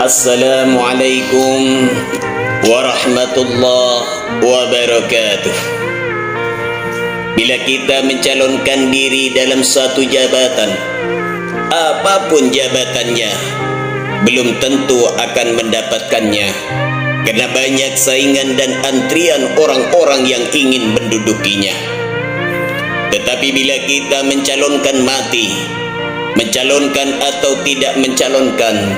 Assalamualaikum warahmatullahi wabarakatuh. Bila kita mencalonkan diri dalam suatu jabatan, apapun jabatannya, belum tentu akan mendapatkannya, karena banyak saingan dan antrian orang-orang yang ingin mendudukinya. Tetapi bila kita mencalonkan mati, mencalonkan atau tidak mencalonkan,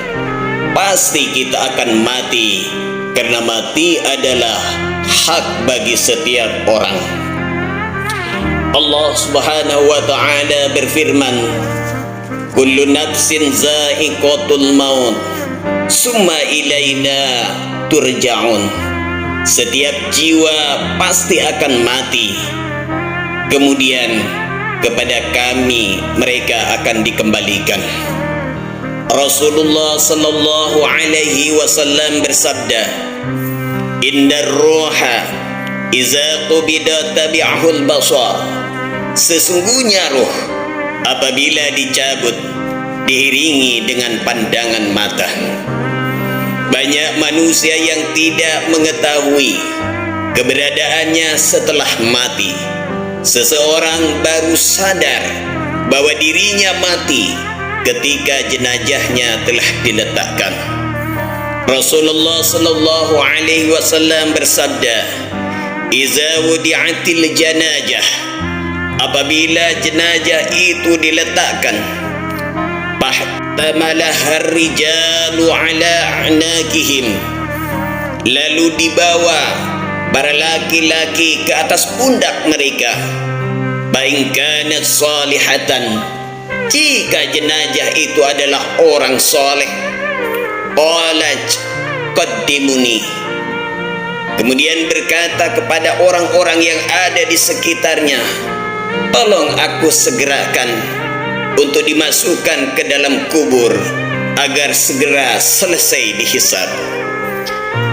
pasti kita akan mati, karena mati adalah hak bagi setiap orang. Allah Subhanahu wa ta'ala berfirman, kullu nafsin za'iqatul maut summa ilaina turja'un. Setiap jiwa pasti akan mati, kemudian kepada kami mereka akan dikembalikan. Rasulullah sallallahu alaihi wasallam bersabda, "Innar ruha iza qubida tabi'ahul basar." Sesungguhnya ruh apabila dicabut diiringi dengan pandangan mata. Banyak manusia yang tidak mengetahui keberadaannya setelah mati. Seseorang baru sadar bahwa dirinya mati ketika jenazahnya telah diletakkan. Rasulullah sallallahu alaihi wasallam bersabda, "Iza wudi'atil janazah." Apabila jenazah itu diletakkan, fahtamalaha ar-rijalu ala a'naqihim. Lalu dibawa para laki-laki ke atas pundak mereka. Fa in kanat salihatan, jika jenazah itu adalah orang soleh, qalat qaddimuni. Kemudian berkata kepada orang-orang yang ada di sekitarnya, tolong aku segerakan untuk dimasukkan ke dalam kubur agar segera selesai dihisab.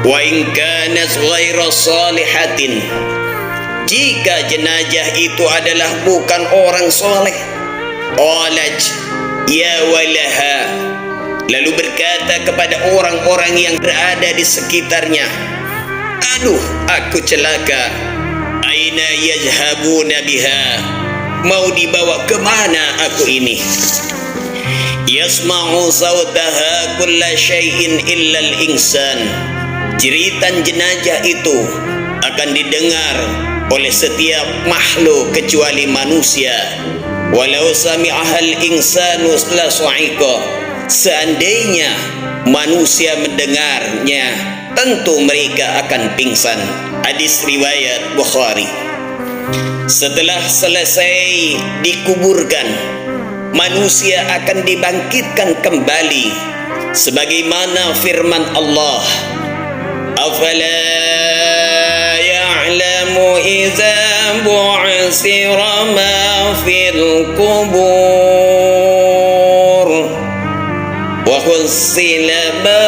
Wa in kanat ghairu salihatin, jika jenazah itu adalah bukan orang soleh, qalat ya walaha. Lalu berkata kepada orang-orang yang berada di sekitarnya, aduh aku celaka. Aina yazhabuna biha, mau dibawa kemana aku ini? Yasma'u sautaha kulla syai'in illa al-insan. Jeritan jenazah itu akan didengar oleh setiap makhluk kecuali manusia. Walau sami'ahal insanu la su'iqa. Seandainya manusia mendengarnya, tentu mereka akan pingsan. Hadis riwayat Bukhari. Setelah selesai dikuburkan, manusia akan dibangkitkan kembali sebagaimana firman Allah, afala ya'lamu idza bu'sira ma fil kubur wa khussila ma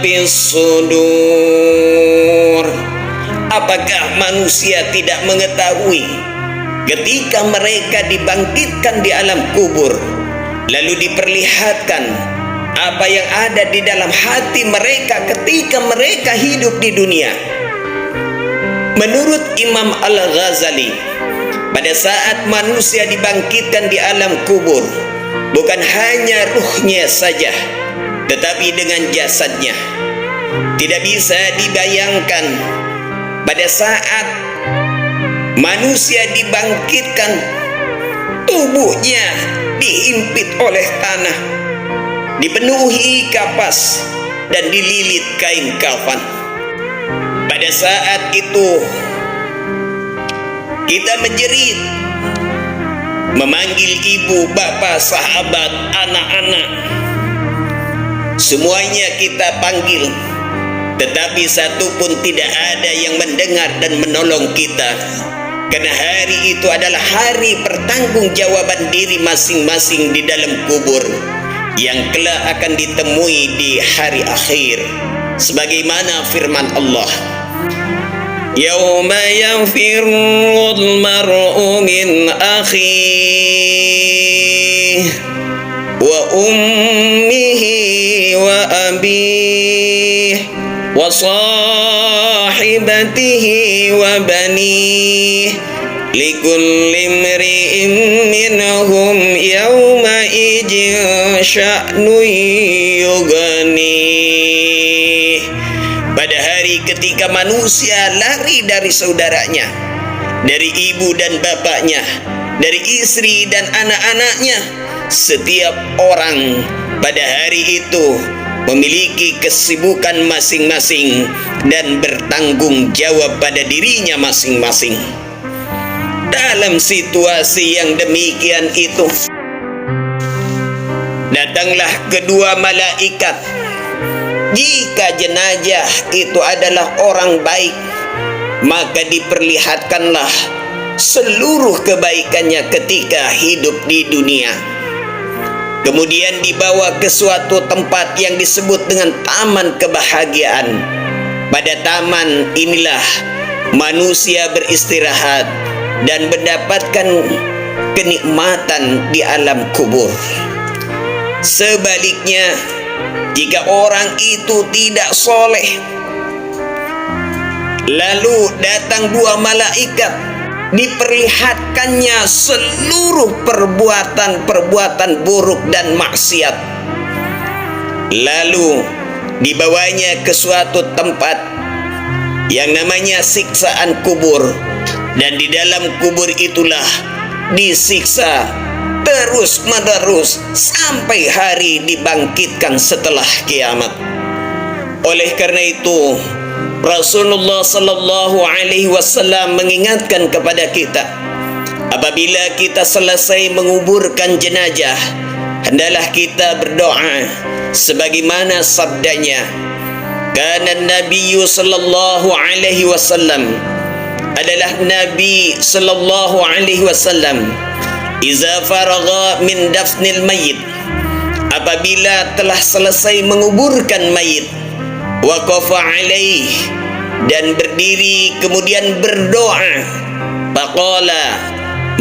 fis sudur. Apakah manusia tidak mengetahui ketika mereka dibangkitkan di alam kubur, lalu diperlihatkan apa yang ada di dalam hati mereka ketika mereka hidup di dunia? Menurut Imam Al-Ghazali, pada saat manusia dibangkitkan di alam kubur, bukan hanya ruhnya saja, tetapi dengan jasadnya. Tidak bisa dibayangkan pada saat manusia dibangkitkan, tubuhnya dihimpit oleh tanah, dipenuhi kapas dan dililit kain kafan. Pada saat itu kita menjerit, memanggil ibu, bapa, sahabat, anak-anak, semuanya kita panggil, tetapi satu pun tidak ada yang mendengar dan menolong kita, karena hari itu adalah hari pertanggungjawaban diri masing-masing di dalam kubur yang kelak akan ditemui di hari akhir, sebagaimana firman Allah, yauma yafirrul mar'u min akhihi wa ummihi وأبيه وصاحبته وبنيه لكل امرئ منهم يومئذ شأن يغنيه. Pada hari ketika manusia lari dari saudaranya, dari ibu dan bapaknya, dari istri dan anak-anaknya, setiap orang pada hari itu memiliki kesibukan masing-masing dan bertanggung jawab pada dirinya masing-masing. Dalam situasi yang demikian itu, datanglah kedua malaikat. Jika jenazah itu adalah orang baik, maka diperlihatkanlah seluruh kebaikannya ketika hidup di dunia. Kemudian dibawa ke suatu tempat yang disebut dengan taman kebahagiaan. Pada taman inilah manusia beristirahat dan mendapatkan kenikmatan di alam kubur. Sebaliknya, jika orang itu tidak soleh, lalu datang dua malaikat, diperlihatkannya seluruh perbuatan-perbuatan buruk dan maksiat. Lalu dibawanya ke suatu tempat yang namanya siksaan kubur, dan di dalam kubur itulah disiksa terus-menerus sampai hari dibangkitkan setelah kiamat. Oleh karena itu, Rasulullah sallallahu alaihi wasallam mengingatkan kepada kita, apabila kita selesai menguburkan jenazah, hendaklah kita berdoa sebagaimana sabdanya, kana Nabi sallallahu alaihi wasallam, adalah Nabi sallallahu alaihi wasallam, iza faragha min dafnil mayyit, apabila telah selesai menguburkan mayit, waqafa alaih, dan berdiri kemudian berdoa, faqala,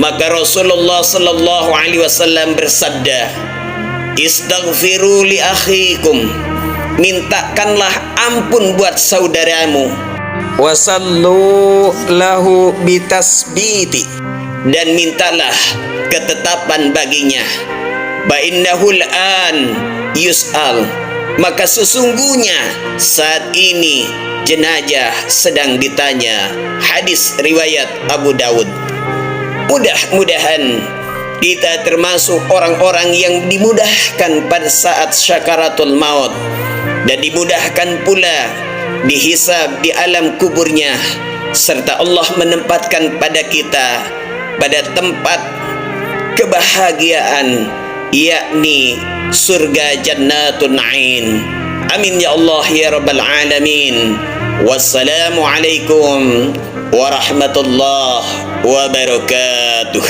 maka Rasulullah sallallahu alaihi wasallam bersabda, istaghfiru li akhikum, mintakanlah ampun buat saudaramu, wasallu lahu bitasbiti, dan mintalah ketetapan baginya, fa innahul an yus'al, maka sesungguhnya saat ini jenazah sedang ditanya. Hadis riwayat Abu Dawud. Mudah-mudahan kita termasuk orang-orang yang dimudahkan pada saat syakaratul maut, dan dimudahkan pula dihisab di alam kuburnya, serta Allah menempatkan pada kita pada tempat kebahagiaan, yakni surga Jannatun Na'im. Amin ya Allah ya Rabbal Alamin. Wassalamualaikum warahmatullahi wabarakatuh.